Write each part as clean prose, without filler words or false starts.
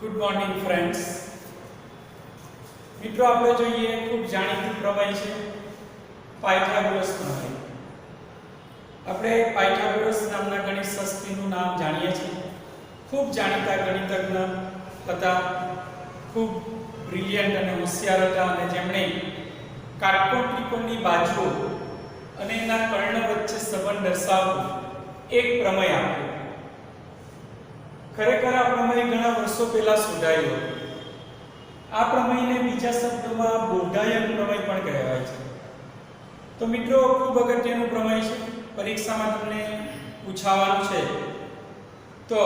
Good morning friends. મિત્રો આપણે જોઈએ ખૂબ જાણીતું પ્રમેય છે પાયથાગોરસ પ્રમેય. આપણે પાયથાગોરસ નામના ગણિત શાસ્ત્રીનું નામ જાણીએ છીએ. ખૂબ જાણીતા ગણિતજ્ઞ હતા, ખૂબ બ્રિલિયન્ટ અને હોશિયાર હતા અને જેમણે કાટકોણ ત્રિકોણની બાજુઓ અને એના કર્ણ વચ્ચે સંબંધ દર્શાવતો એક પ્રમેય આપ્યો. ખરેખર આ પ્રમેય ઘણા વર્ષો પહેલા શોધાયો. આ પ્રમેયને બીજા શબ્દોમાં બોધાયન પ્રમેય પણ કહેવાય છે. તો મિત્રો ખૂબ અગત્યનું પ્રમેય છે, પરીક્ષામાં તમને પૂછાવાનું છે. તો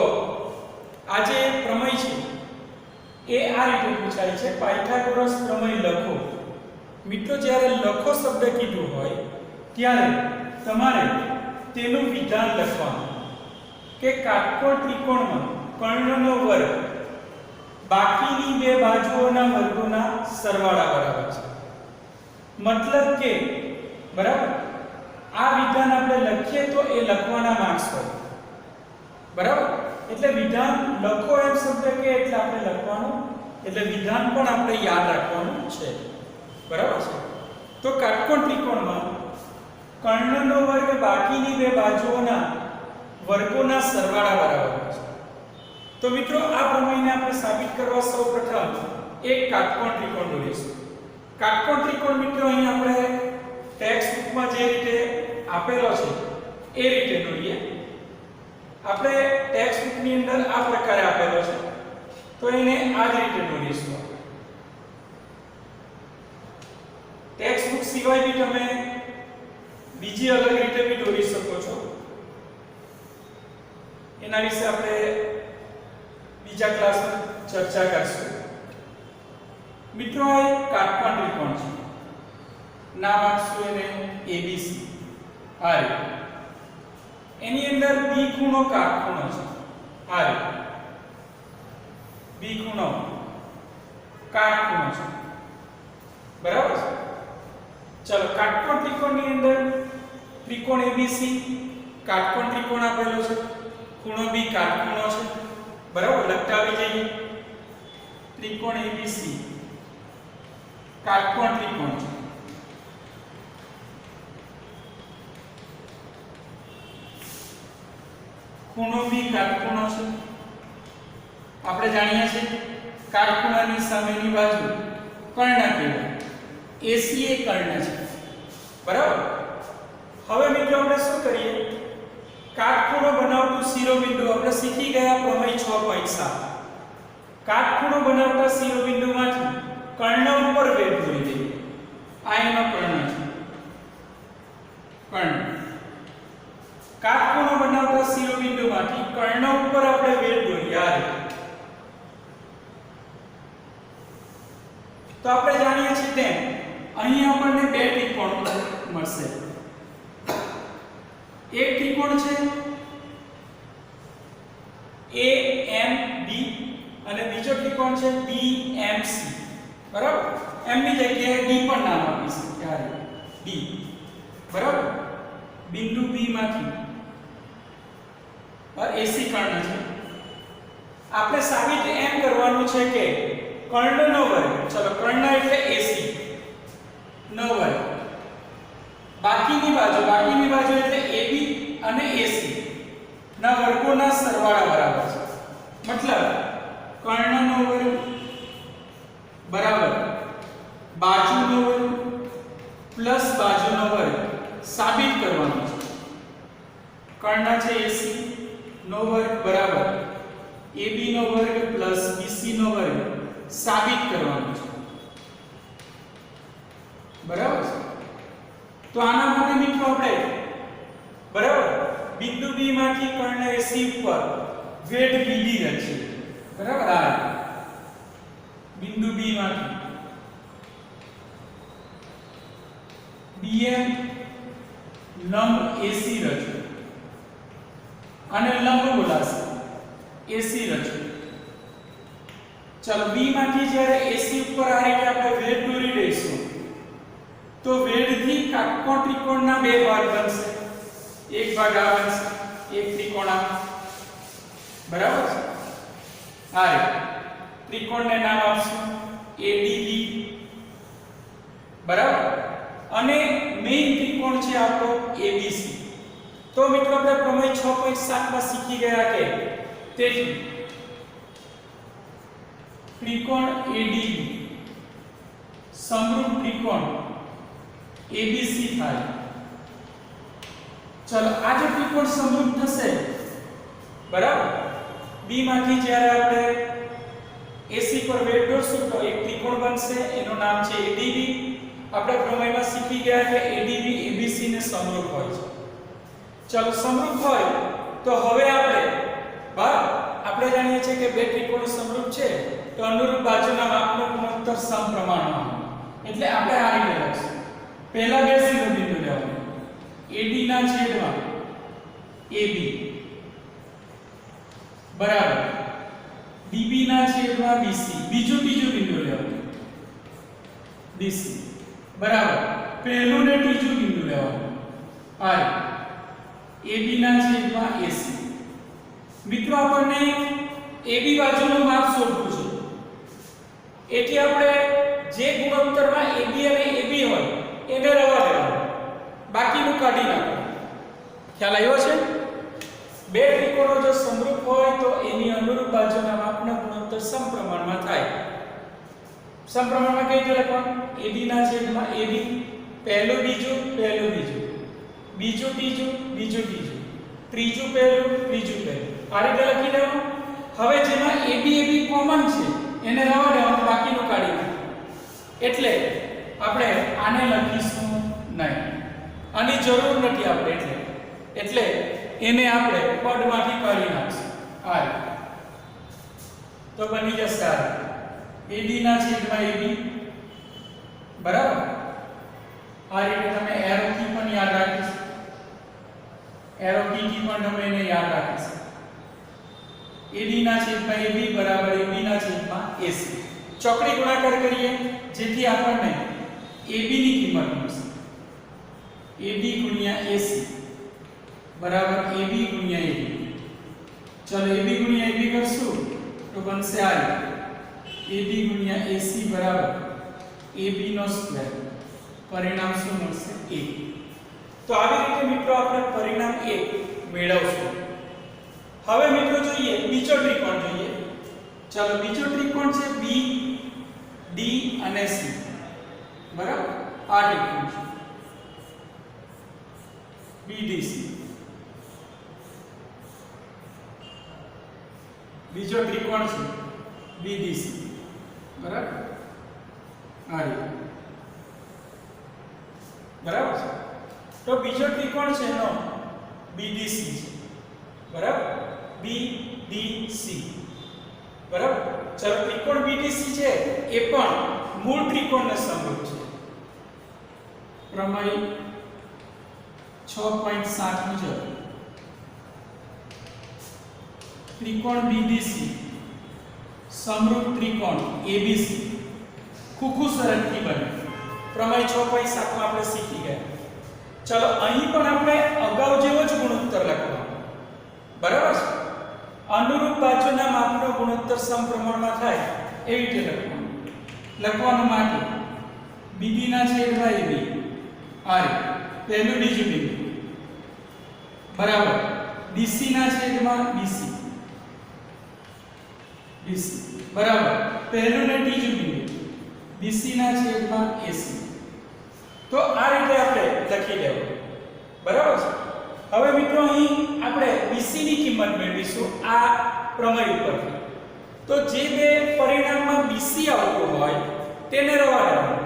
આજે પ્રમેય છે એ આ રીતે પૂછાય છે, પાયથાગોરસ પ્રમેય લખો. મિત્રો જ્યારે લખો શબ્દ કીધું હોય ત્યારે તમારે તેનું વિધાન લખવાનું કે કાટકોણ ત્રિકોણમાં કર્ણનો વર્ગ બાકીની બે બાજુઓના વર્ગોના સરવાળા બરાબર છે. મતલબ કે બરાબર આ વિધાન આપણે લખીએ તો એ લખવાના માર્ક્સ હોય. બરાબર, એટલે વિધાન લખો એમ શબ્દ કે એટલે આપણે લખવાનું, એટલે વિધાન પણ આપણે યાદ રાખવાનું છે. બરાબર છે. તો કાટકોણ ત્રિકોણમાં કર્ણનો વર્ગ બાકીની બે બાજુઓના વર્ગોના સરવાળા બરાબર છે. તો મિત્રો આ પ્રમેયને આપણે સાબિત કરવા સૌપ્રથમ એક કાટકોણ ત્રિકોણ દોરીશું. કાટકોણ ત્રિકોણ મિત્રો અહીં આપણે ટેક્સ્ટ બુકમાં જે રીતે આપેલો છે એ રીતે દોરીએ. આપણે ટેક્સ્ટ બુકની અંદર આ પ્રકારે આપેલો છે તો એને આ જ રીતે દોરીશું. ટેક્સ્ટ બુક સિવાય બી તમે બીજી અલગ રીતે બી દોરી શકો છો. એના વિશે આપણે બીજા ક્લાસમાં ચર્ચા કરશું. મિત્રો આ એક કાટકોણ ત્રિકોણ છે. નામ આપશું એને ABC. આ રીતે એની અંદર B ખૂણો કાટખૂણો છે. આ રીતે B ખૂણો કાટખૂણો છે. બરાબર છે. ચલો, કાટકોણ ત્રિકોણની અંદર ત્રિકોણ ABC કાટકોણ ત્રિકોણ આપેલો છે, ખૂણો B કાટખૂણો છે. બરાબર, લખતા આવી જઈએ. ત્રિકોણ ABC કાટકોણ ત્રિકોણ છે. ખૂણો B કાટખૂણો છે. આપણે જાણીએ છીએ કાટખૂણાની સામેની બાજુ કર્ણ કહેવાય. AC એ કર્ણ છે. બરાબર. હવે મિત્રો આપણે શું કરીએ, કાટખૂણો બનાવતું શિરોબિંદુ આપણે શીખી ગયા પ્રમેય 6.7. કાટખૂણો બનાવતા શિરોબિંદુમાંથી કર્ણ ઉપર વેધ દોરી દઈએ. આ એનો કર્ણ છે. કર્ણ. કાટખૂણો બનાવતા શિરોબિંદુમાંથી કર્ણ ઉપર આપણે વેધ દોરીએ. આ રીતે. તો આપણે જાણીએ છીએ તેમ અહીં આપણને બે ત્રિકોણ મળશે. એક ત્રિકોણ છે AMB અને બીજો ત્રિકોણ છે BMC. બરાબર, M ની જગ્યાએ D પણ નામ આપીશું. ત્યારે D. બરાબર, બિંદુ B માંથી AC કર્ણ છે. આપણે સાબિત એમ કરવાનું છે કે કર્ણનો વર્ગ, ચલો કર્ણ એટલે AC નો વર્ગ બાકીની બાજુ એટલે AB અને AC ના વર્ગોના સરવાળા બરાબર છે. મતલબ કર્ણનો વર્ગ બરાબર બાજુનો વર્ગ પ્લસ બાજુનો વર્ગ સાબિત કરવાનો છે. કર્ણ છે AC નો વર્ગ બરાબર AB નો વર્ગ પ્લસ BC નો વર્ગ સાબિત કરવાનો છે. બરાબર છે. તો આના માટે મિત્રો આપણે બરાબર બિંદુ B માંથી કર્ણ AC ઉપર વેધ BD રચીએ. બરાબર, આ બિંદુ B માંથી BM લંબ AC રચો અને લંબ બોલાશે AC રચો. ચલો, B માંથી જ્યારે AC ઉપર આ રીતે આપણે વેધ દોરી દઈશું તો વેધથી કાટકોણ ત્રિકોણના બે ભાગ બનશે. એક ભાગ આ બનશે, એક ત્રિકોણ આ. બરાબર છે. આ રીતે ત્રિકોણને નામ આપશું ADB, બરાબર, અને મેઇન ત્રિકોણ છે આપણો ABC. તો મિત્રો આપણે પ્રમેય 6.7 માં શીખી ગયા કે તેથી ત્રિકોણ ADB સમરૂપ ત્રિકોણ ABC થાય. ચલો આ જે ત્રિકોણ સમરૂપ થશે, બરાબર, B માંથી જ્યારે આપણે AC પર વેટ દોરશું તો એક ત્રિકોણ બનશે, એનું નામ છે ADB. આપણે પ્રમેયમાં શીખી ગયા કે ADB ABC ને સમરૂપ હોય છે. ચલો સમરૂપ હોય તો હવે આપણે જાણીએ છીએ કે બે ત્રિકોણો સમરૂપ છે તો અનુરૂપ બાજુના માપનો ગુણોત્તર સમપ્રમાણમાં. એટલે આપણે આ રીતે લખીશું. પહેલા બે શિરોબિંદુ લેવાનું, AD ના છેદમાં AB બરાબર DB ના છેદમાં BC. બીજું બિંદુ લેવાનું BC બરાબર પહેલું ને ત્રીજું બિંદુ લેવાનું આ AB ના છેદમાં AC. મિત્રો આપણને AB બાજુનું માપ શોધવું છે, એટલે આપણે જે ગુણોત્તરમાં AB અને AB હોય એને રવા દેવાનું, બાકીનું કાઢી નાખવાનું. ખ્યાલ આવ્યો છે? બે ત્રિકોણો જો સમરૂપ હોય તો એની અનુરૂપ બાજુના માપના ગુણોત્તર સમપ્રમાણમાં થાય. સમપ્રમાણમાં કઈ રીતે લખવાનું? AB ના છેદમાં AB પહેલું બીજું બીજું ત્રીજું ત્રીજું પહેલું ત્રીજું પહેલું આ રીતે લખી દેવાનું. હવે જેમાં AB કોમન છે એને રવા દેવાનું, બાકીનું કાઢી નાખવાનું. એટલે આપણે આને લખીશું નહીં, આની જરૂર નથી આપણે, એટલે એને આપણે પદમાંથી કાઢી નાખશું. આ તો બની જશે આ AD ના છેદમાં AB બરાબર. આ રીતે તમે એરો કી પણ યાદ રાખીશું, એરો કી પણ તમે એને યાદ રાખીશું. AD ના છેદમાં AB બરાબર AB ના છેદમાં AC. ચોકડી ગુણાકાર કરીએ જેથી આપણને AB ની કિંમત મળશે. AD ગુણ્યા AC બરાબર AB ગુણ્યા AB. ચલો AB ગુણ્યા AB કરશું તો બનશે આ AB ગુણ્યા AC બરાબર AB નો સ્ક્વેર. પરિણામ શું મળશે? 1. તો આવી રીતે મિત્રો આપણે પરિણામ 1 મેળવશું. હવે મિત્રો જોઈએ બીજો ત્રિકોણ જોઈએ. ચાલો બીજો ત્રિકોણ છે B D અને C બરાબર. આ ત્રિકોણ છે BDC. બીજો ત્રિકોણ છે BDC બરાબર. આ રીતે બરાબર છે. તો બીજો ત્રિકોણ છે એનો BDC છે બરાબર. BDC બરાબર. ચલો ત્રિકોણ BDC છે એ પણ મૂળ ત્રિકોણને સમરૂપ છે. પ્રમેય 6.7 મુજબ ત્રિકોણ BDC સમરૂપ ત્રિકોણ ABC ખુખુ શરતથી બને. પ્રમેય 6.7 માં આપણે શીખી ગયા. ચલો અહીં પણ આપણે અગાઉ જેવો જ ગુણોત્તર લખવાનો બરાબર છે. અનુરૂપ બાજુના માપનો ગુણોત્તર સમપ્રમાણમાં થાય એવી રીતે લખવાનું માટે BD ના છેદમાં AB આ પહેલું બીજું બિંદુ બરાબર DC ના છેદમાં BC બરાબર પહેલું ને ત્રીજું બિંદુ BC ના છેદમાં AC. તો આ રીતે આપણે લખી લેવું બરાબર છે. હવે મિત્રો અહીં આપણે BC ની કિંમત મેળવીશું આ પ્રમેય ઉપરથી. તો જે બે પરિણામમાં BC આવતું હોય તેને રવા દેવાનું.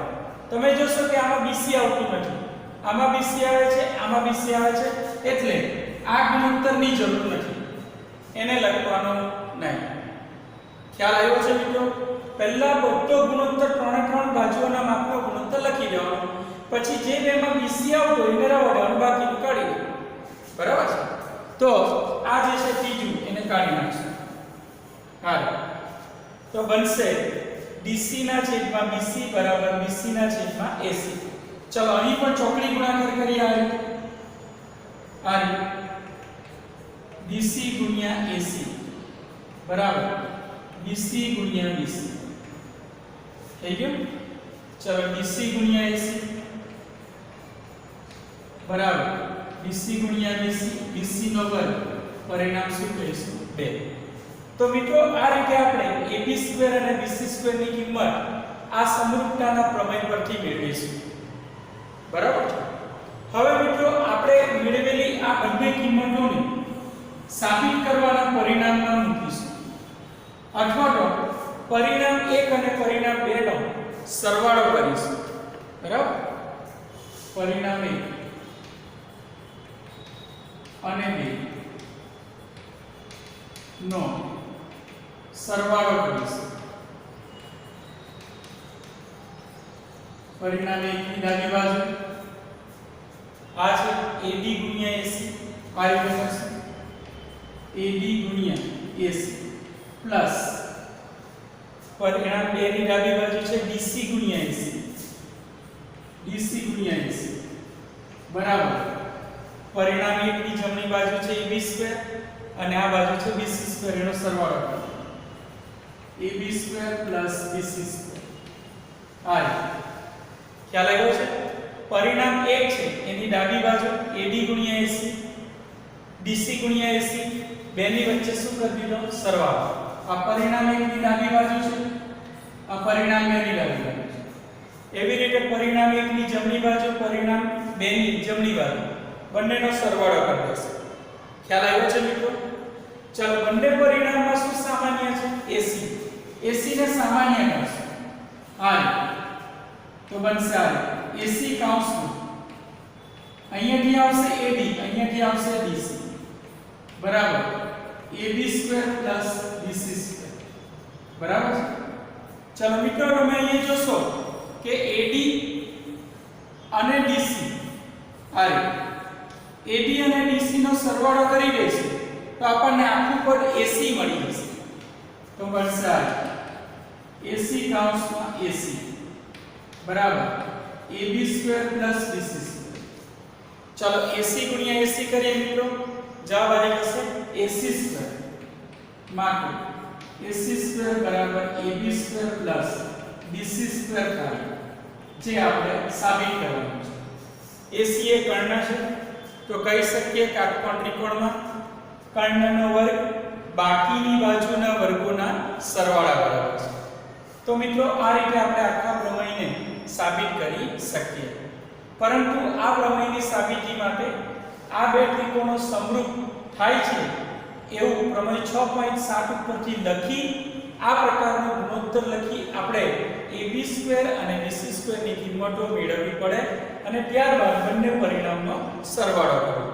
તમે જોશો કે આમાં BC આવતું નથી, આમાં BC આવે છે, આમાં BC આવે છે, એટલે આ ગુણોત્તરની જરૂર નથી, એને લખવાનું નહીં. ખ્યાલ આવ્યો છે મિત્રો? પહેલા બધો ગુણોત્તર ત્રણે ત્રણ બાજુઓના માપનો ગુણોત્તર લખી દેવાનો, પછી જે બેમાં BC આવતો એને રવા દેવાનું, બાકીનું કાઢી દેવાનું બરાબર છે. તો આ જે છે ત્રીજું એને કાઢી નાખશું. હાલો તો બનશે DC ના છેદમાં BC બરાબર BC ના છેદમાં AC. ચલો અહીં પણ ચોકડી ગુણાકાર કરીએ આ રીતે BC ગુણ્યા AC બરાબર BC ગુણ્યા BC થઈ ગયું. ચલો BC ગુણ્યા AC બરાબર BC ગુણ્યા BC, BC નો વર્ગ, પરિણામ શું કહીશું 2. તો મિત્રો આ રીતે આપણે AB² અને BC² ની કિંમત આ સમરૂપતાના પ્રમેય પરથી મેળવીશું. બરાબર છે. હવે મિત્રો આપણે મેળવેલી આ બંને કિંમતોને સાબિત કરવાના પરિણામમાં મૂકીશું અથવા તો પરિણામ 1 અને પરિણામ 2 નો સરવાળો કરીશું. બરાબર, પરિણામ 1 અને 2 નો સરવાળો કરીશું. પરિણામ 1 ની ડાબી બાજુ આ છે AD ગુણ્યા AC, આ રીતે થશે AD ગુણ્યા AC પ્લસ પરિણામ 2 ની ડાબી બાજુ છે DC ગુણ્યા AC, DC ગુણ્યા AC બરાબર પરિણામ 1 ની જમણી બાજુ છે AB² અને આ બાજુ છે BC² એનો સરવાળો કરો AB² BC². આ ખ્યાલ આવ્યો છે. પરિણામ 1 છે એની ડાબી બાજુ AD ગુણ્યા AC, DC ગુણ્યા AC બેની વચ્ચે શું કરી દીધો સરવાળો. આ પરિણામ 1 ની ડાબી બાજુ છે, આ પરિણામ 2 ની ડાબી બાજુ છે. એવી રીતે પરિણામ 1 ની જમણી બાજુ, પરિણામ 2 ની જમણી બાજુ બંનેનો સરવાળો કરી દેશે. ખ્યાલ આવ્યો છે મિત્રો? ચાલો બંને પરિણામમાં શું સામાન્ય છે? AC. AC ને સામાન્ય કરશું આ તો બનશે આ AC કૌંસમાં અહીંયાથી આવશે AD, અહીંયાથી આવશે DC બરાબર AB² BC². બરાબર. ચાલો મિત્રો તમે અહીંયા જોશો કે AD અને DC આ AD અને DC નો સરવાળો કરી દઈશું તો આપણને આખું પદ AC મળી જશે. તો બનશે આ AC કૌંસમાં AC બરાબર AB² BC². ચાલો AC ગુણ્યા AC કરીએ મિત્રો, જવાબ આવી જશે AC² માટે AC² બરાબર AB² BC² થાય, જે આપણે સાબિત કરવાનું છે. AC એ કર્ણ છે તો કહી શકીએ કાટકોણ ત્રિકોણમાં કર્ણનો વર્ગ બાકીની બાજુના વર્ગોના સરવાળા બરાબર છે. તો મિત્રો આ રીતે આપણે આખા પ્રમેયને સાબિત કરી શકીએ. પરંતુ આ પ્રમેયની સાબિતી માટે આ બે ત્રિકોણો સમરૂપ થાય છે એવું પ્રમેય 6.7 ઉપરથી લખી આ પ્રકારનો ગુણોત્તર લખી આપણે AB² અને BC² ની કિંમતો મેળવવી પડે અને ત્યારબાદ બંને પરિણામનો સરવાળો કરવો.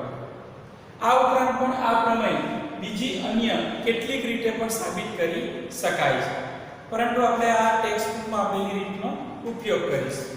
આ ઉપરાંત પણ આ પ્રમેય બીજી અન્ય કેટલીક રીતે પણ સાબિત કરી શકાય છે, પરંતુ આપણે આ ટેક્સ્ટ બુકમાં આપેલી રીતનો ઉપયોગ કરીશું.